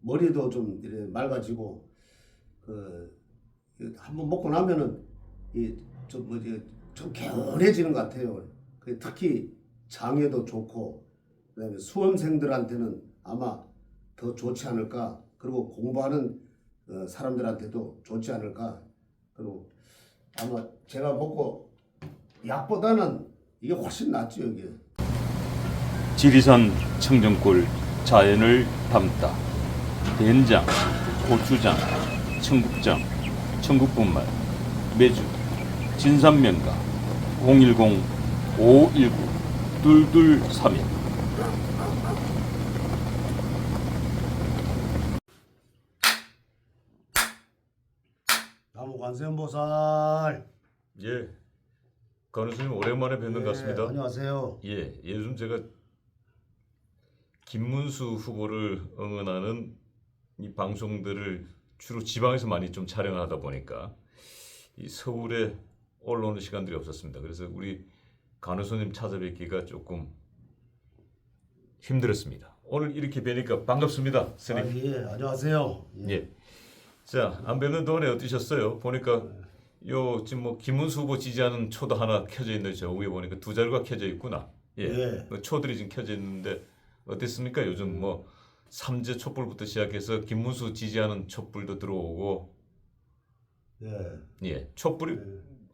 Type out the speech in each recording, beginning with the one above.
머리도 좀 이렇게 맑아지고 그 한번 먹고 나면은 이좀 뭐지 좀 개운해지는 것 같아요. 특히 장에도 좋고 그다음에 수험생들한테는 아마 더 좋지 않을까. 그리고 공부하는 사람들한테도 좋지 않을까. 그리고 아마 제가 먹고 약보다는 이게 훨씬 낫죠 이게. 지리산 청정골 자연을 담다 된장, 고추장, 청국장, 청국분말, 매주, 진산면가 010-519-2231 나무 관세음보살. 예, 간호사님 오랜만에 뵙는 것 같습니다. 안녕하세요. 예, 요즘 제가 김문수 후보를 응원하는 이 방송들을 주로 지방에서 많이 좀 촬영하다 보니까 이 서울에 올라오는 시간들이 없었습니다. 그래서 우리 간호사님 찾아뵙기가 조금 힘들었습니다. 오늘 이렇게 뵈니까 반갑습니다, 스님. 예, 안녕하세요. 예. 자, 안 뵙는 동안에 어떠셨어요? 보니까 요 지금 뭐 김문수 후보 지지하는 초도 하나 켜져 있는 저 위에 보니까 두 자루가 켜져 있구나. 예. 그 초들이 지금 켜져 있는데 어땠습니까? 요즘 뭐 삼재 촛불부터 시작해서 김문수 지지하는 촛불도 들어오고. 예. 촛불이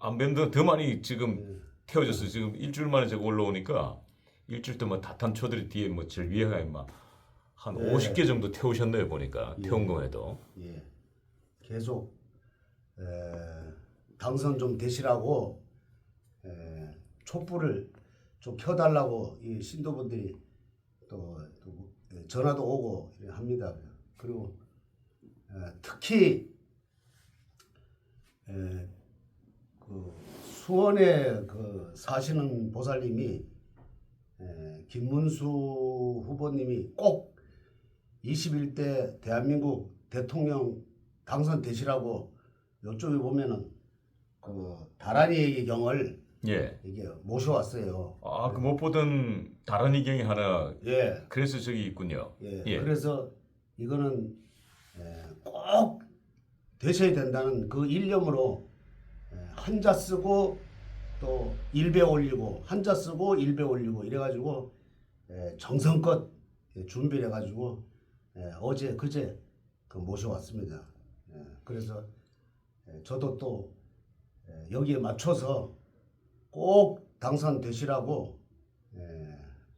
안 뵙는 동안 더 많이 지금 태워졌어요. 지금 일주일 만에 제가 올라오니까 일주일 동안 다탄 초들이 뒤에 뭐 제일 위에 한 50개 정도 태우셨네요. 보니까 태운 거에도. 예. 계속 당선 좀 되시라고 촛불을 좀 켜달라고 이 신도분들이 또 전화도 오고 합니다. 그리고 특히 그 수원에 그 사시는 보살님이 김문수 후보님이 꼭 21대 대한민국 대통령 당선되시라고 이쪽에 보면은 그 다란이의 경을 이게 모셔왔어요. 아, 그 못 보던 다른 이경이 하나. 예. 그래서 저기 있군요. 예. 그래서 이거는 꼭 되셔야 된다는 그 일념으로 한자 쓰고 또 일배 올리고 한자 쓰고 일배 올리고 이래가지고 정성껏 준비를 해가지고 어제 그제 그 모셔왔습니다. 그래서 저도 또 여기에 맞춰서 꼭 당선되시라고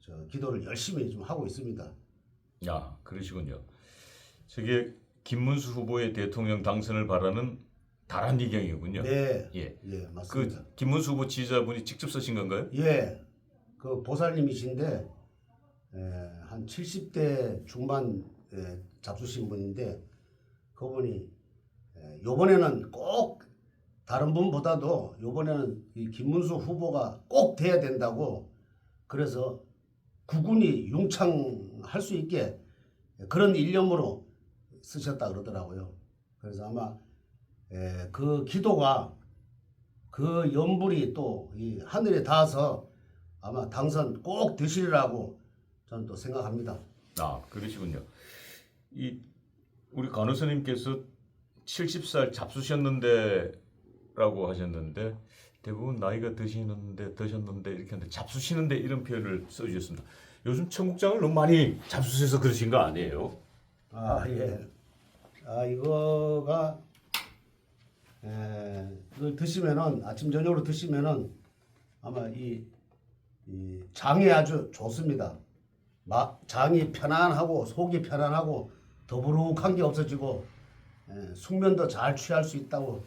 저 기도를 열심히 좀 하고 있습니다. 아, 그러시군요. 저게 김문수 후보의 대통령 당선을 바라는 다란 이경이군요. 네, 예, 맞습니다. 그 김문수 후보 지지자분이 직접 쓰신 건가요? 예, 그 보살님이신데 한 70대 중반 잡수신 분인데 그분이 요번에는 꼭 다른 분보다도 요번에는 이 김문수 후보가 꼭 돼야 된다고 그래서 국군이 융창할 수 있게 그런 일념으로 쓰셨다 그러더라고요. 그래서 아마 그 기도가 그 연불이 또 이 하늘에 닿아서 아마 당선 꼭 되시리라고 저는 또 생각합니다. 아, 그러시군요. 우리 간호사님께서 70살 잡수셨는데라고 하셨는데 대부분 나이가 드셨는데 이렇게 하는데 잡수시는데 이런 표현을 써주셨습니다. 요즘 청국장을 너무 많이 잡수셔서 그러신 거 아니에요? 아, 예. 이거가 이걸 드시면은 아침 저녁으로 드시면은 아마 이 장이 아주 좋습니다. 장이 편안하고 속이 편안하고 더부룩한 게 없어지고 숙면도 잘 취할 수 있다고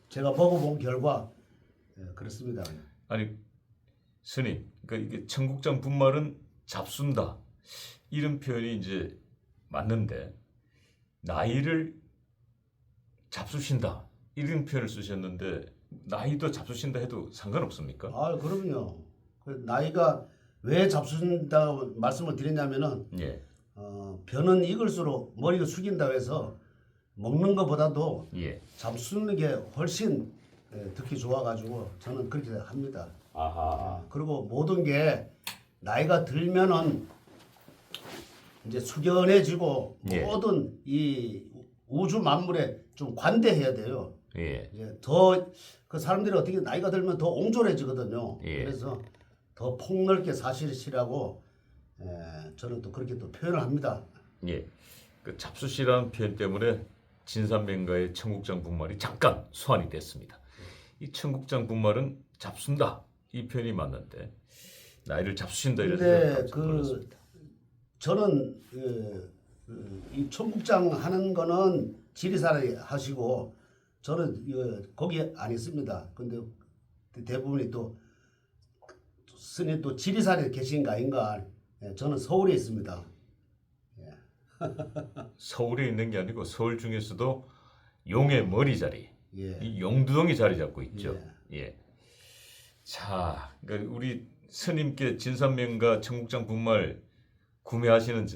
제가 먹어본 결과 그렇습니다. 아니, 스님, 그러니까 이게 청국장 분말은 잡순다 이런 표현이 이제 맞는데 나이를 잡수신다 이런 표현을 쓰셨는데 나이도 잡수신다 해도 상관없습니까? 아, 그럼요. 나이가 왜 잡수신다고 말씀을 드리냐면은 변은 익을수록 머리가 숙인다고 해서 먹는 것보다도 잡수는 게 훨씬 듣기 좋아가지고 저는 그렇게 합니다. 아하. 그리고 모든 게 나이가 들면은 이제 숙연해지고 예. 모든 이 우주 만물에 좀 관대해야 돼요. 예. 이제 더 그 사람들이 어떻게 나이가 들면 더 옹졸해지거든요. 예. 그래서 더 폭넓게 사실이라고 저는 또 그렇게 또 표현을 합니다. 예. 그 잡수시라는 표현 때문에 진산맹가의 청국장 분말이 잠깐 소환이 됐습니다. 이 청국장 분말은 잡순다 이 표현이 맞는데 나이를 잡수신다 이런 근데 생각 그 저는 이 청국장 하는 거는 지리산에 하시고 저는 거기 안 있습니다. 근데 대부분이 또 스님 또 지리산에 계신 거 아닌가? 저는 서울에 있습니다. 서울에 있는 게 아니고 서울 중에서도 용의 머리 자리, 예. 이 용두동이 자리 잡고 있죠. 예. 자, 그러니까 우리 스님께 진산명가 청국장 분말 구매하시는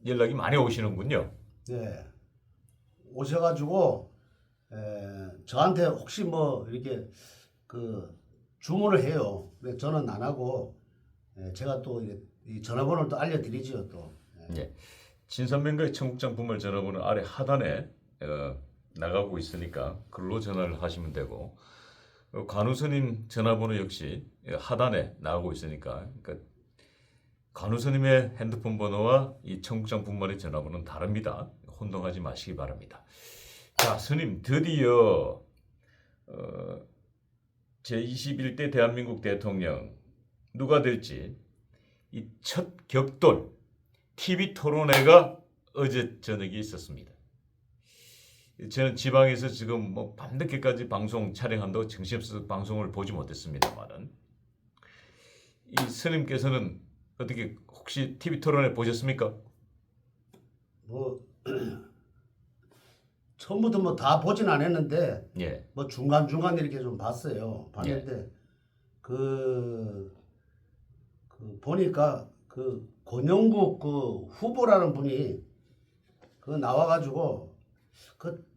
연락이 많이 오시는군요. 네. 오셔가지고 저한테 혹시 뭐 이렇게 그 주문을 해요. 근데 저는 안 하고 제가 또 이 전화번호를 또 알려드리지요 또. 예. 진산명가의 청국장 분말 전화번호 아래 하단에 나가고 있으니까 글로 전화를 하시면 되고 관우스님 전화번호 역시 하단에 나가고 있으니까 그러니까 관우스님의 핸드폰 번호와 이 청국장 분말의 전화번호는 다릅니다. 혼동하지 마시기 바랍니다. 자, 스님 드디어 제21대 대한민국 대통령 누가 될지 이 첫 격돌 TV 토론회가 어제 저녁에 있었습니다. 저는 지방에서 지금 뭐 밤늦게까지 방송 촬영한다고 정신없어서 방송을 보지 못했습니다만은 이 스님께서는 어떻게 혹시 TV 토론회 보셨습니까? 뭐 처음부터 뭐 다 보진 않았는데 예. 뭐 중간중간 이렇게 좀 봤어요. 봤는데 그 보니까 그 권영국 그 후보라는 분이 그 나와가지고 그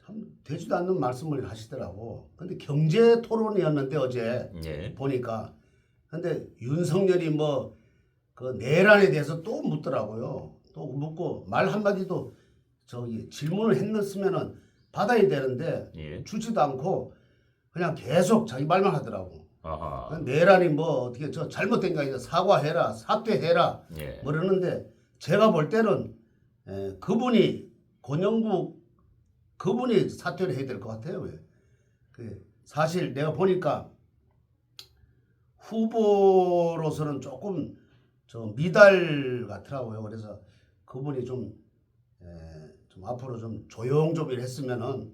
참 되지도 않는 말씀을 하시더라고. 근데 경제 토론이었는데 어제 예. 보니까 근데 윤석열이 뭐 그 내란에 대해서 또 묻더라고요. 또 묻고 말 한마디도 저기 질문을 했으면은 받아야 되는데 예. 주지도 않고 그냥 계속 자기 말만 하더라고. 아하. 내란이 뭐 어떻게 저 잘못된 거 아니라 사과해라, 사퇴해라 예. 뭐 그러는데 제가 볼 때는 그분이 권영국 그분이 사퇴를 해야 될 것 같아요. 왜? 사실 내가 보니까 후보로서는 조금 저 미달 같더라고요. 그래서 그분이 좀 앞으로 좀 조용 좀 했으면은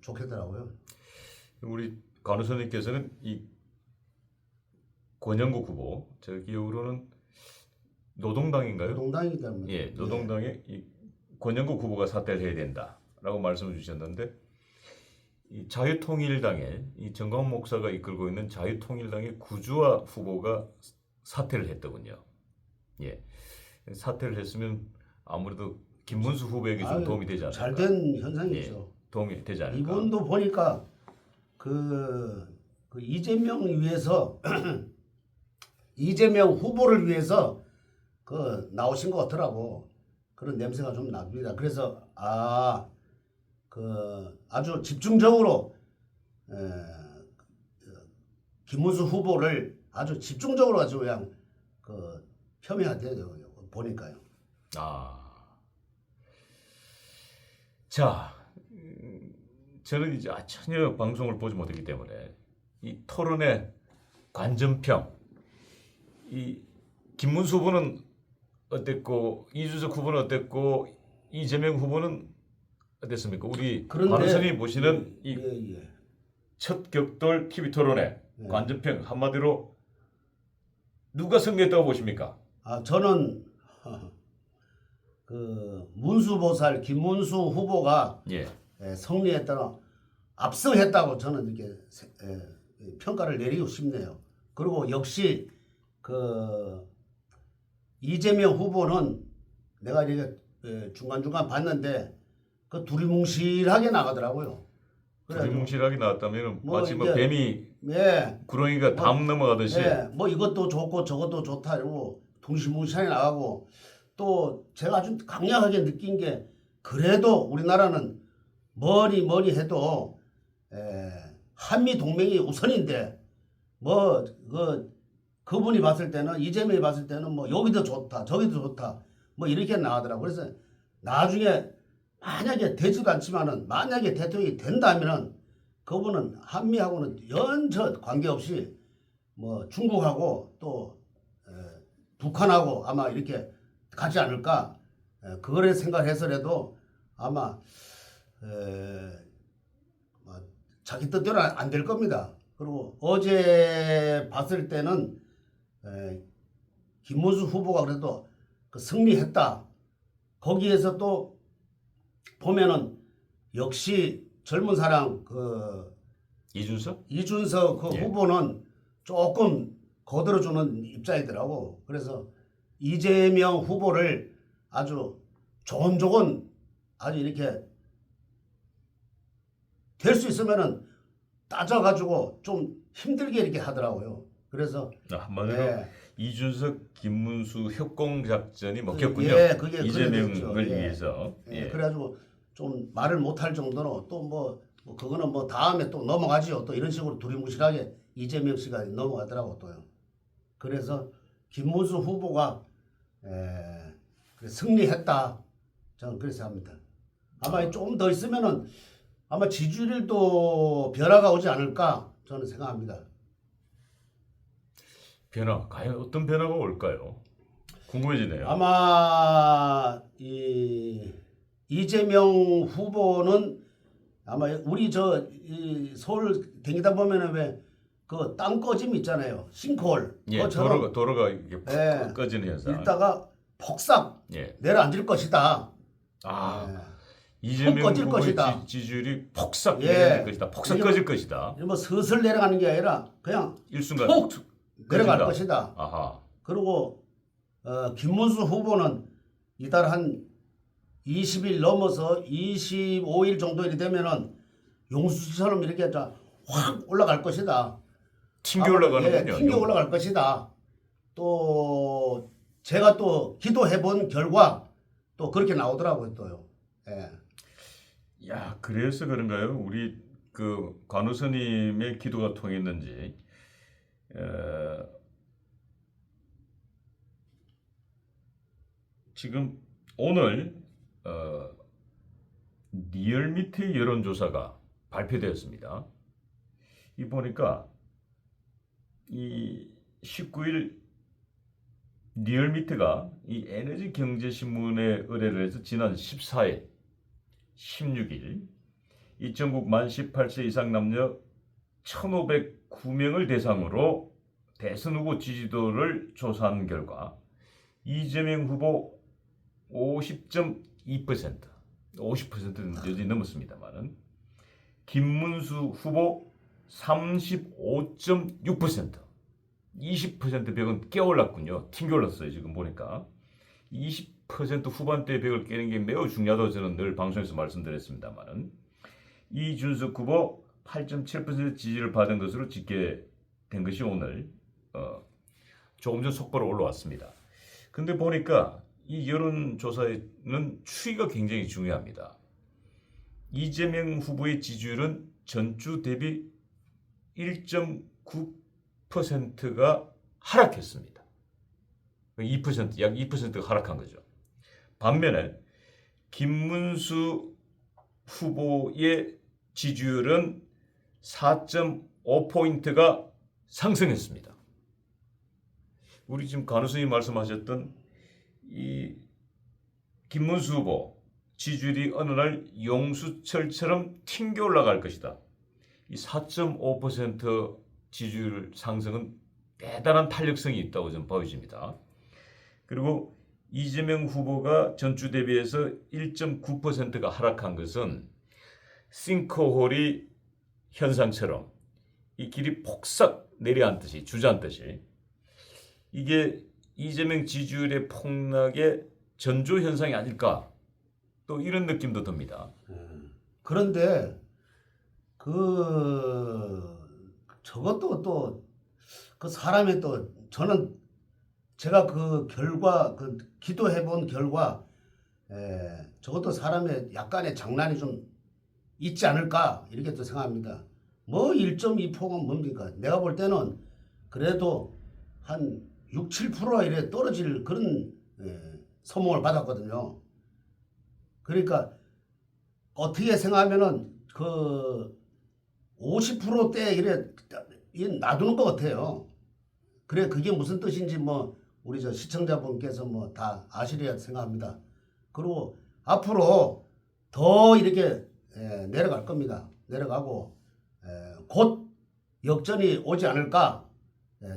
좋겠더라고요. 우리 간호사님께서는 이 권영국 후보 저 기억으로는 노동당인가요? 노동당이기 때문에. 예, 노동당의 이 권영국 후보가 사퇴를 해야 된다라고 말씀을 주셨는데 이 자유통일당의 이 정광훈 목사가 이끌고 있는 자유통일당의 구주화 후보가 사퇴를 했더군요. 예, 사퇴를 했으면 아무래도 김문수 후보에게 좀 도움이 되지 않을까? 잘된 현상이죠. 예, 도움이 되지 않을까? 이분도 보니까 그 이재명 위해서 이재명 후보를 위해서 그 나오신 것 같더라고. 그런 냄새가 좀 납니다. 그래서 아주 집중적으로 김문수 후보를 아주 집중적으로 아주 그냥 폄훼하대요. 보니까요. 자, 저는 이제 전혀 방송을 보지 못했기 때문에 이 토론의 관전평, 이 김문수 후보는 어땠고 이준석 후보는 어땠고 이재명 후보는 어땠습니까? 우리 관우선이 보시는 이 첫 격돌 TV 토론회 관전평 한마디로 누가 승리했다고 보십니까? 저는 그 문수보살 김문수 후보가 승리했다나 압승했다고 저는 이렇게 평가를 내리고 싶네요. 그리고 역시 그 이재명 후보는 내가 이렇게 중간중간 봤는데 그 두리뭉실하게 나가더라고요. 두리뭉실하게 나왔다면 마치 뭐 뱀이 구렁이가 담 넘어가듯이 뭐 이것도 좋고 저것도 좋다 이러고 둥실뭉실하게 나가고 또 제가 아주 강력하게 느낀 게 그래도 우리나라는 뭐니 해도 한미 동맹이 우선인데 그분이 봤을 때는 이재명이 봤을 때는 뭐 여기도 좋다 저기도 좋다 뭐 이렇게 나가더라고. 그래서 나중에 만약에 되지도 않지만은 만약에 대통령이 된다면은 그분은 한미하고는 연저 관계없이 뭐 중국하고 또 북한하고 아마 이렇게 가지 않을까. 그거를 생각해서라도 아마 뭐 자기 뜻대로 안 될 겁니다. 그리고 어제 봤을 때는 김문수 후보가 그래도 그 승리했다. 거기에서 또 보면은 역시 젊은 사람 그 이준석 그 예. 후보는 조금 거들어주는 입장이더라고. 그래서 이재명 후보를 아주 조곤조곤 아주 이렇게 될 수 있으면은 따져가지고 좀 힘들게 이렇게 하더라고요. 그래서 한마디로 이준석, 김문수 협공 작전이 먹혔군요. 그게 이재명을 위해서. 그래가지고 좀 말을 못할 정도로 또 뭐 그거는 뭐 다음에 또 넘어가지요. 또 이런 식으로 두리뭉실하게 이재명 씨가 넘어가더라고 또요. 그래서 김문수 후보가 승리했다. 저는 그렇게 합니다. 아마 조금 더 있으면은 아마 지지율도 변화가 오지 않을까 저는 생각합니다. 변화, 과연 어떤 변화가 올까요? 궁금해지네요. 아마 이재명 후보는 아마 우리 서울 다니다 보면은 왜 그 땅 꺼짐 있잖아요. 싱크홀. 그것처럼 도로가 이게 푹 꺼지는 현상. 일다가 폭삭 내려앉을 것이다. 이재명 꺼질 후보의 것이다. 지지율이 폭삭 내려질 것이다. 폭삭 꺼질 것이다. 뭐 슬슬 내려가는 게 아니라 그냥 일순간 푹 내려갈 꺼진다. 것이다. 아하. 그리고 김문수 후보는 이달 한 20일 넘어서 25일 정도 이 되면은 용수처럼 이렇게 확 올라갈 것이다. 튕겨 올라가는군요. 튕겨 올라갈 것이다. 또 제가 또 기도해 본 결과 또 그렇게 나오더라고요, 또요. 야, 그래서 그런가요? 우리 그 관우스님의 기도가 통했는지 지금 오늘 리얼미터 여론조사가 발표되었습니다. 이 보니까 이 19일 리얼미터가 이 에너지경제신문에 의뢰를 해서 지난 14일, 16일 이 전국 만 18세 이상 남녀 1,509명을 대상으로 대선 후보 지지도를 조사한 결과 이재명 후보 50.2%, 50%는 여전히 넘었습니다만은 김문수 후보 35.6%, 20% 벽은 깨올랐군요. 튕겨올랐어요. 지금 보니까 20% 후반대 벽을 깨는 게 매우 중요하다고 저는 늘 방송에서 말씀드렸습니다만은 이준석 후보 8.7% 지지를 받은 것으로 집계된 것이 오늘 조금 전 속보로 올라왔습니다. 근데 보니까 이 여론조사에는 추이가 굉장히 중요합니다. 이재명 후보의 지지율은 전주 대비 1.9%가 하락했습니다. 2%, 약 2%가 하락한 거죠. 반면에 김문수 후보의 지지율은 4.5포인트가 상승했습니다. 우리 지금 간호선생님 말씀하셨던 이 김문수 후보 지지율이 어느 날 용수철처럼 튕겨 올라갈 것이다. 이 4.5% 지지율 상승은 대단한 탄력성이 있다고 저는 보여집니다. 그리고 이재명 후보가 전주 대비해서 1.9%가 하락한 것은 싱크홀이 현상처럼 이 길이 폭삭 내려앉듯이 주저앉듯이 이게 이재명 지지율의 폭락의 전조 현상이 아닐까 또 이런 느낌도 듭니다. 그런데 저것도 또 그 사람이 또 저는 제가 그 결과 그 기도해 본 결과 저것도 사람의 약간의 장난이 좀 있지 않을까 이렇게 또 생각합니다. 뭐 1.2%가 뭡니까? 내가 볼 때는 그래도 한 6, 7% 이래 떨어질 그런 서몽을 받았거든요. 그러니까 어떻게 생각하면은 그 50%대 이래 놔두는 것 같아요. 그래 그게 무슨 뜻인지 뭐 우리 저 시청자분께서 뭐 다 아시리라 생각합니다. 그리고 앞으로 더 이렇게 내려갈 겁니다. 내려가고 곧 역전이 오지 않을까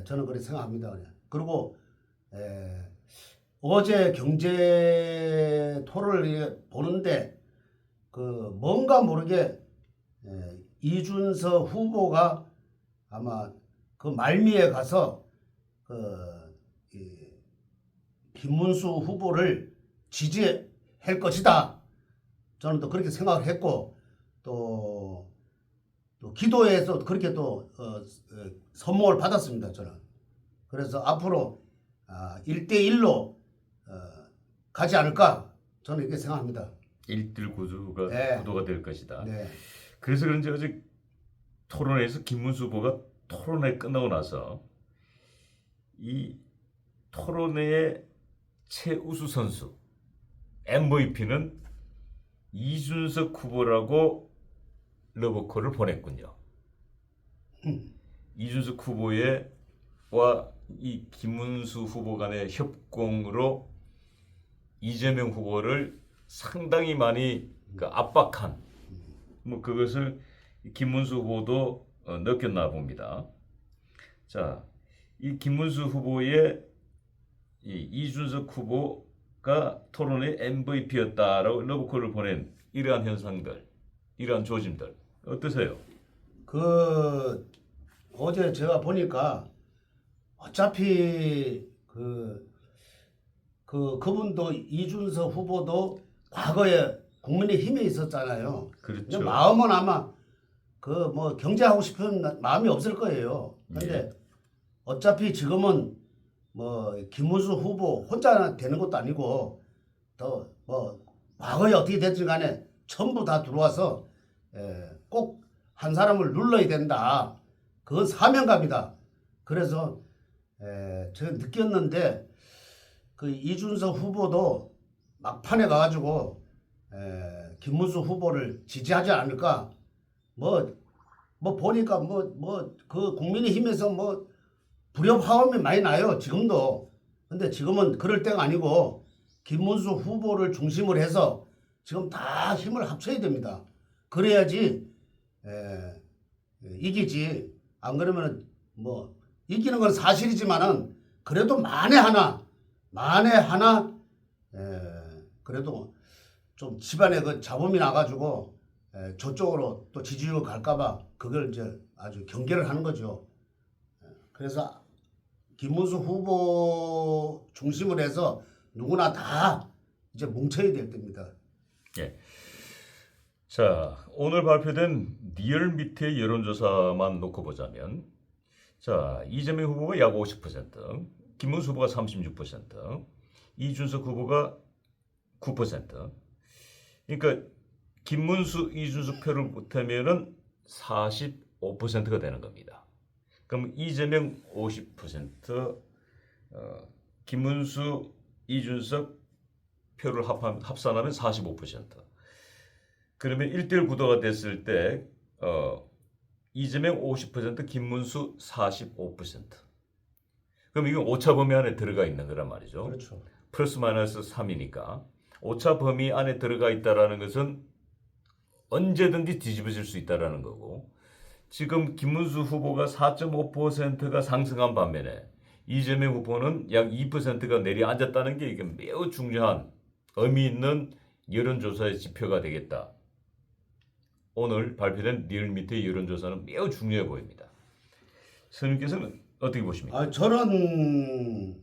저는 그렇게 생각합니다. 그리고 어제 경제 토론을 보는데 그 뭔가 모르게 이준석 후보가 아마 그 말미에 가서 김문수 후보를 지지할 것이다. 저는 또 그렇게 생각을 했고 또 기도에서 그렇게 또 선몽을 받았습니다. 저는 그래서 앞으로 1대1로 가지 않을까 저는 이렇게 생각합니다. 1대1 구도가 네. 될 것이다. 네. 그래서 그런지 어제 토론회에서 김문수 후보가 토론회 끝나고 나서 이 토론회의 최우수 선수 MVP는 이준석 후보라고 러브콜을 보냈군요. 이준석 후보와 이 김문수 후보 간의 협공으로 이재명 후보를 상당히 많이 압박한 뭐 그것을 김문수 후보도 느꼈나 봅니다. 자, 이 김문수 후보의 이 이준석 후보가 토론의 MVP였다라고 러브콜을 보낸 이러한 현상들, 이러한 조짐들 어떠세요? 그 어제 제가 보니까 어차피 그분도 이준석 후보도 과거에 국민의힘에 있었잖아요. 그렇죠. 근데 마음은 아마 그 뭐 경제하고 싶은 마음이 없을 거예요. 근데 어차피 지금은 뭐 김문수 후보 혼자 되는 것도 아니고 더 뭐 과거에 어떻게 됐든 간에 전부 다 들어와서 꼭 한 사람을 눌러야 된다. 그건 사명감이다. 그래서 제가 느꼈는데 그 이준석 후보도 막판에 가가지고 김문수 후보를 지지하지 않을까. 뭐 보니까 그 국민의힘에서 뭐 불협화음이 많이 나요. 지금도. 근데 지금은 그럴 때가 아니고 김문수 후보를 중심으로 해서 지금 다 힘을 합쳐야 됩니다. 그래야지 이기지. 안 그러면 뭐 이기는 건 사실이지만은 그래도 만에 하나 그래도 좀 집안에 그 잡음이 나가지고 저쪽으로 또 지지율 갈까봐 그걸 이제 아주 경계를 하는 거죠. 그래서 김문수 후보 중심으로 해서 누구나 다 이제 뭉쳐야 될 때입니다. 예. 자, 오늘 발표된 리얼미터의 여론조사만 놓고 보자면, 자, 이재명 후보가 약 50%, 김문수 후보가 36%, 이준석 후보가 9%. 그러니까 김문수, 이준석 표를 못하면은 45%가 되는 겁니다. 그럼 이재명 50%, 김문수, 이준석 표를 합산하면 45%. 그러면 1대1 구도가 됐을 때 이재명 50%, 김문수 45%. 그럼 이건 오차 범위 안에 들어가 있는 거란 말이죠. 그렇죠. 플러스 마이너스 3이니까 오차 범위 안에 들어가 있다라는 것은 언제든지 뒤집어질 수 있다라는 거고, 지금 김문수 후보가 4.5%가 상승한 반면에 이재명 후보는 약 2%가 내려앉았다는 게 이게 매우 중요한 의미 있는 여론조사의 지표가 되겠다. 오늘 발표된 리얼미터의 여론조사는 매우 중요해 보입니다. 선생님께서는 어떻게 보십니까? 저는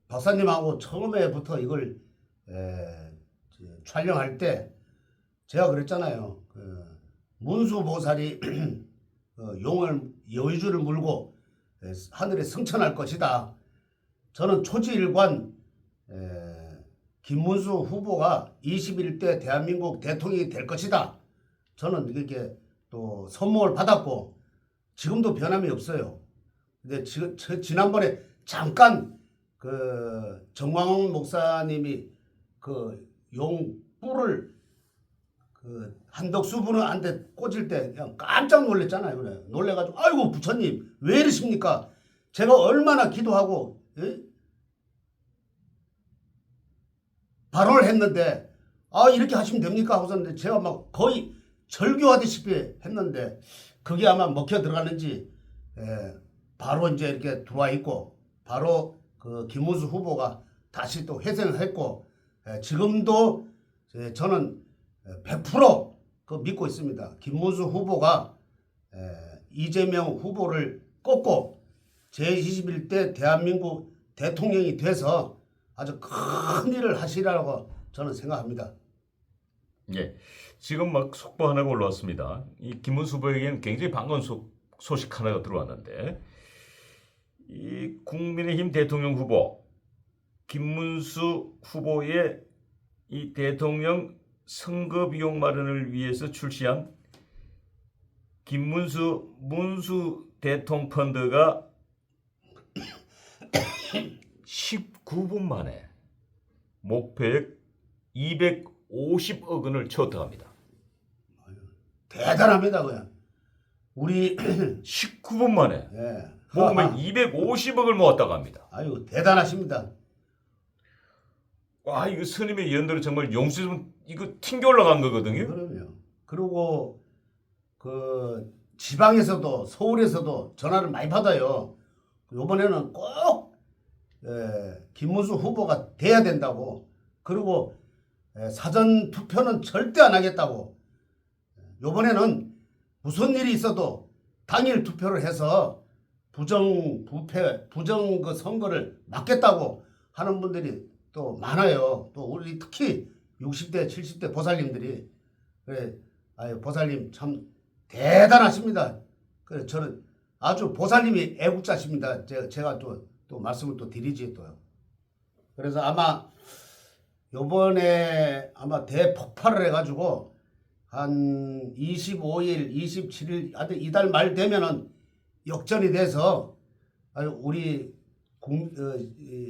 박사님하고 처음에부터 이걸 촬영할 때 제가 그랬잖아요. 문수보살이 용을 여의주를 물고 하늘에 승천할 것이다. 저는 초지일관 김문수 후보가 21대 대한민국 대통령이 될 것이다. 저는 이렇게 또 선몽을 받았고 지금도 변함이 없어요. 근데 지난번에 잠깐 그 정광훈 목사님이 그 용불을 그 한덕수 분한테 꽂을 때 그냥 깜짝 놀랐잖아요. 그래. 놀래가지고 아이고 부처님 왜 이러십니까? 제가 얼마나 기도하고 발언을 했는데 이렇게 하시면 됩니까? 하고서 제가 막 거의 절교하듯이 했는데 그게 아마 먹혀 들어가는지 바로 이제 이렇게 들어와 있고 바로 그 김문수 후보가 다시 또 회생을 했고 지금도 저는 100% 믿고 있습니다. 김문수 후보가 이재명 후보를 꺾고 제21대 대한민국 대통령이 돼서 아주 큰 일을 하시라고 저는 생각합니다. 예, 지금 막 속보 하나가 올라왔습니다. 이 김문수 후보에게는 굉장히 반가운 소식 하나가 들어왔는데 이 국민의힘 대통령 후보 김문수 후보의 이 대통령 선거 비용 마련을 위해서 출시한 김문수 문수 대통 펀드가 19분 만에 목표액 250억 원을 초과합니다. 대단합니다, 그냥. 우리 19분 만에 예. 모금액 250억을 모았다고 합니다. 아유, 대단하십니다. 와, 이거 스님의 예언대로 정말 용수좀 이거 튕겨 올라간 거거든요. 그럼요. 그리고 그 지방에서도 서울에서도 전화를 많이 받아요. 이번에는 꼭 김문수 후보가 돼야 된다고. 그리고 사전 투표는 절대 안 하겠다고. 이번에는 무슨 일이 있어도 당일 투표를 해서 부정 그 선거를 막겠다고 하는 분들이 또 많아요. 또 우리 특히 60대, 70대 보살님들이 그래, 아유 보살님 참 대단하십니다. 그래 저는 아주 보살님이 애국자십니다. 제가 또 말씀을 또 드리지 또요. 그래서 아마 요번에 아마 대폭발을 해가지고 한 25일, 27일 이달 말 되면은 역전이 돼서 우리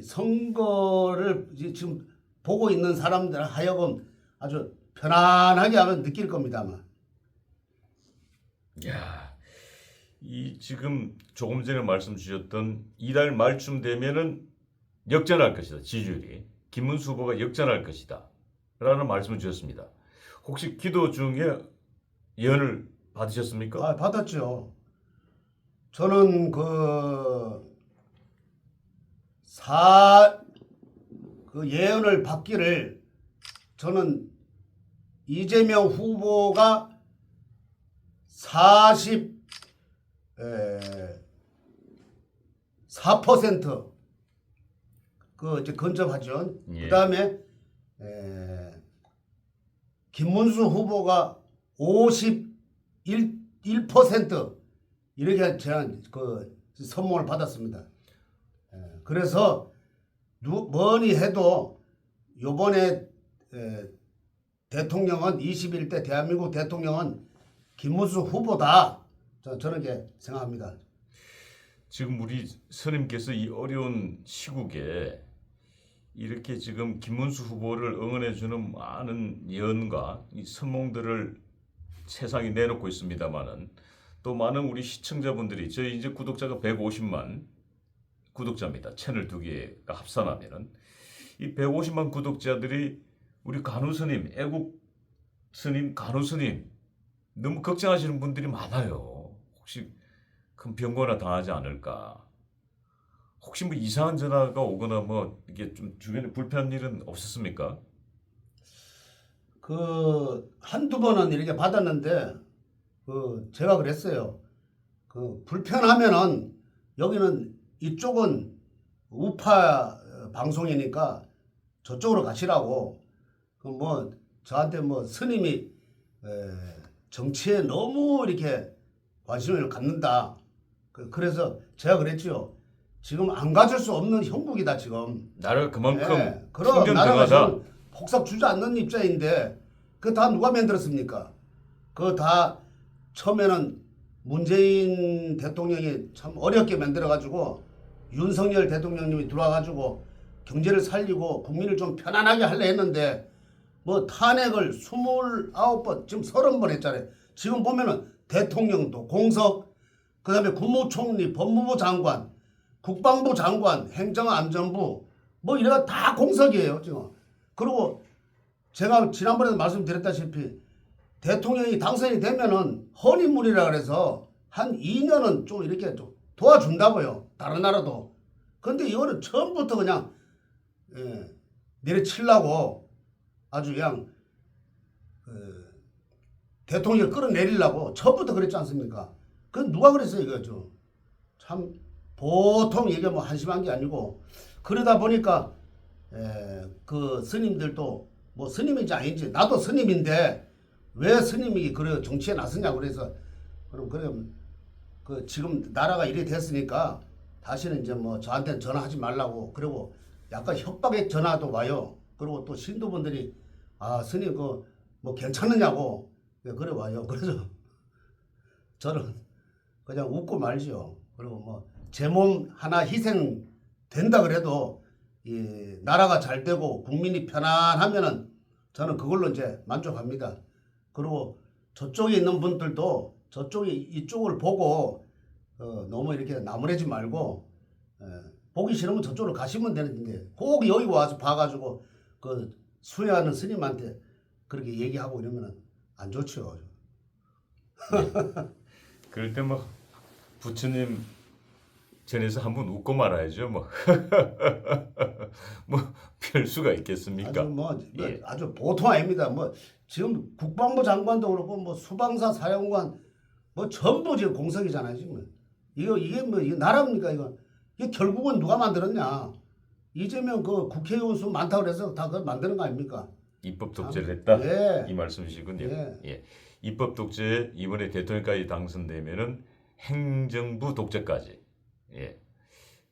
선거를 지금 보고 있는 사람들 하여금 아주 편안하게 하면 느낄 겁니다 아마. 야, 이 지금 조금 전에 말씀 주셨던 이달 말쯤 되면은 역전할 것이다. 지지율이 김문수 후보가 역전할 것이다. 라는 말씀을 주셨습니다. 혹시 기도 중에 예언을 받으셨습니까? 받았죠. 저는 그 예언을 받기를 저는 이재명 후보가 44% 그 이제 근접하죠. 예. 그다음에 김문수 후보가 51% 이렇게 제가 그 선물을 받았습니다. 그래서 뭐니 해도 요번에 대통령은 21대 대한민국 대통령은 김문수 후보다. 저는 이렇게 생각합니다. 지금 우리 스님께서 이 어려운 시국에 이렇게 지금 김문수 후보를 응원해주는 많은 예언과 이 선몽들을 세상에 내놓고 있습니다만은 또 많은 우리 시청자분들이 저희 이제 구독자가 150만 구독자입니다. 채널 두 개가 합산하면은 이 150만 구독자들이 우리 간호 스님, 애국 스님, 간호 스님 너무 걱정하시는 분들이 많아요. 혹시 큰 병거나 당하지 않을까? 혹시 뭐 이상한 전화가 오거나 뭐 이게 좀 주변에 불편한 일은 없었습니까? 그 한두 번은 이렇게 받았는데 제가 그랬어요. 불편하면은 여기는 이쪽은 우파 방송이니까 저쪽으로 가시라고. 뭐 저한테 뭐 스님이 정치에 너무 이렇게 관심을 갖는다. 그래서 제가 그랬지요. 지금 안 가질 수 없는 형국이다 지금. 나라가 그만큼 그럼 나라가 풍전등하다. 지금 폭삭 주저앉는 입장인데 그 다 누가 만들었습니까? 그 다 처음에는 문재인 대통령이 참 어렵게 만들어가지고 윤석열 대통령님이 들어와가지고 경제를 살리고 국민을 좀 편안하게 하려 했는데 뭐 탄핵을 29번 지금 30번 했잖아요. 지금 보면은 대통령도 공석, 그다음에 국무총리, 법무부 장관, 국방부 장관, 행정안전부 뭐 이래가 다 공석이에요 지금. 그리고 제가 지난번에도 말씀드렸다시피 대통령이 당선이 되면은 헌인물이라 그래서 한 2년은 좀 이렇게 좀 도와준다고요. 다른 나라도. 근데 이거는 처음부터 그냥 내려치려고 아주 그냥 대통령을 끌어내리려고 처음부터 그랬지 않습니까? 그건 누가 그랬어요 이거죠. 참 보통 이게 뭐 한심한 게 아니고 그러다 보니까 그 스님들도 뭐 스님인지 아닌지 나도 스님인데 왜 스님이 그래 정치에 나서냐고 그래서 그럼 그 지금 나라가 이래 됐으니까 다시는 이제 뭐 저한테는 전화하지 말라고 그리고 약간 협박의 전화도 와요. 그리고 또 신도분들이 아 스님 그 뭐 괜찮느냐고 그래 와요. 그래서 저는 그냥 웃고 말지요. 그리고 뭐 제 몸 하나 희생 된다 그래도 이 나라가 잘 되고 국민이 편안하면은 저는 그걸로 이제 만족합니다. 그리고 저쪽에 있는 분들도 저쪽이 이쪽을 보고 너무 이렇게 나무래지 말고 보기 싫으면 저쪽으로 가시면 되는데 꼭 여기 와서 봐가지고 그 수혜하는 스님한테 그렇게 얘기하고 이러면 안 좋죠. 그럴 때 뭐 부처님 전에서 한번 웃고 말아야죠 뭐. 뭐 별 수가 있겠습니까? 아주 뭐 예. 아주 보통 아닙니다. 뭐 지금 국방부 장관도 그렇고 뭐 수방사 사령관 뭐 전부 지금 공석이잖아요 지금. 이게 뭐 이게 나라입니까 이거? 이게 결국은 누가 만들었냐? 이재명 그 국회의원 수 많다고 그래서 다 그걸 만드는 거 아닙니까? 입법 독재를 했다. 예. 이 말씀이시군요. 예. 예. 입법 독재 이번에 대통령까지 당선되면은 행정부 독재까지. 예.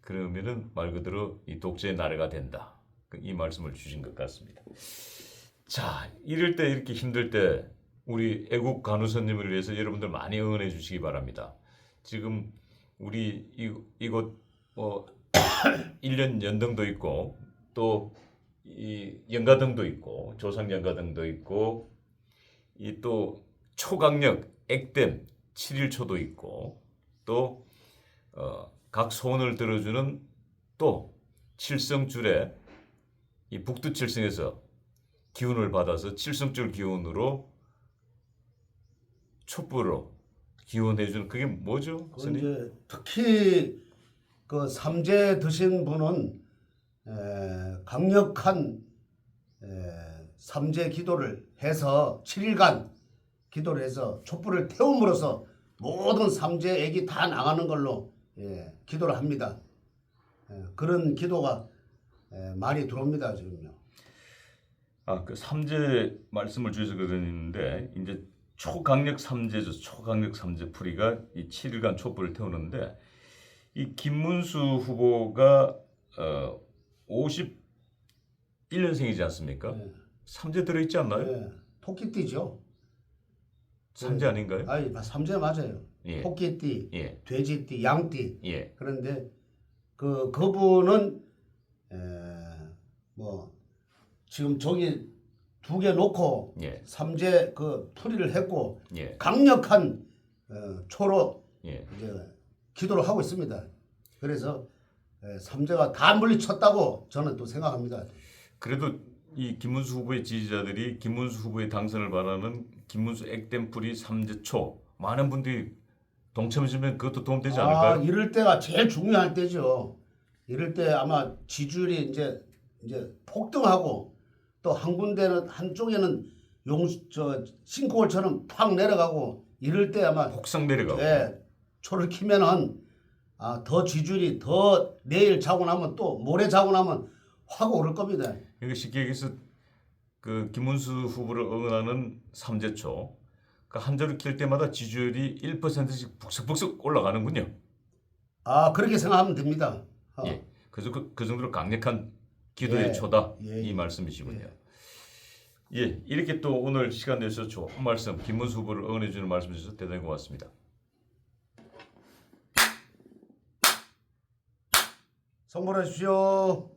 그러면은 말 그대로 이 독재의 나라가 된다. 이 말씀을 주신 것 같습니다. 자, 이럴 때 이렇게 힘들 때 우리 애국 간호사님을 위해서 여러분들 많이 응원해 주시기 바랍니다. 지금 우리 이곳 뭐 1년 연등도 있고 또 이 연가등도 있고 조상 연가등도 있고 이 또 초강력 액땜 7.1초도 있고 또 각 소원을 들어주는 또 칠성줄에 이 북두칠성에서 기운을 받아서 칠성줄 기운으로 촛불로 기원해주는 그게 뭐죠? 그 스님? 이제 특히 그 삼재 드신 분은 강력한 삼재 기도를 해서 7일간 기도를 해서 촛불을 태움으로써 모든 삼재 액이 다 나가는 걸로 기도를 합니다. 그런 기도가 많이 들어옵니다 지금요. 아, 그 삼재 말씀을 주셔서 그러는데 이제 초강력 삼재죠. 초강력 삼재 풀이가 이 7일간 촛불을 태우는데 이 김문수 후보가 51년생이지 않습니까? 삼재 들어있지 않나요? 토끼띠죠. 삼재 아닌가요? 아니 삼재 맞아요. 예. 토끼띠, 예. 돼지띠, 양띠. 예. 그런데 그분은 뭐 지금 저기 두 개 놓고 예. 삼재 그 풀이를 했고 예. 강력한 초로 예. 이제 기도를 하고 있습니다. 그래서 삼재가 다 물리쳤다고 저는 또 생각합니다. 그래도 이 김문수 후보의 지지자들이 김문수 후보의 당선을 바라는 김문수 액땜풀이 삼재초 많은 분들이 동참해주면 그것도 도움되지 않을까요? 이럴 때가 제일 중요할 때죠. 이럴 때 아마 지지율이 이제 폭등하고 또 한 군데는 한쪽에는 싱크홀처럼 팍 내려가고 이럴 때 아마 폭삭 내려가고. 초를 키면은 더 지지율이 더 내일 자고 나면 또 모레 자고 나면 확 오를 겁니다. 그러니까 쉽게 얘기해서 그 김문수 후보를 응원하는 삼재초 그 한 자루 킬 때마다 지지율이 1%씩 북석북석 올라가는군요. 그렇게 생각하면 됩니다. 예, 그 정도로 강력한 기도의 예, 초다 예, 이 예. 말씀이시군요. 예, 이렇게 또 오늘 시간 내셔서 좋은 말씀, 김문수 후보를 응원해 주는 말씀 주셔서 대단히 고맙습니다. 선물하십시오.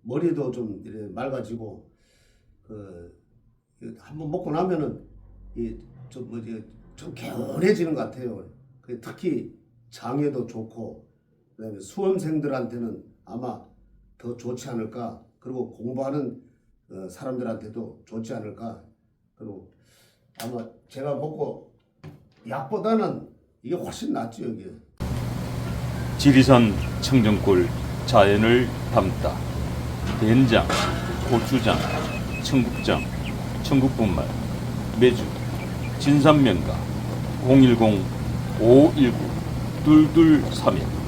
머리도 좀 이렇게 맑아지고 한번 먹고 나면은 좀 개운해지는 것 같아요. 특히 장에도 좋고 그다음에 수험생들한테는 아마 더 좋지 않을까. 그리고 공부하는 사람들한테도 좋지 않을까. 그리고 아마 제가 먹고 약보다는 이게 훨씬 낫죠 여기. 지리산 청정골 자연을 담다. 된장, 고추장, 청국장, 청국분말, 매주, 진산명가 010-519-2231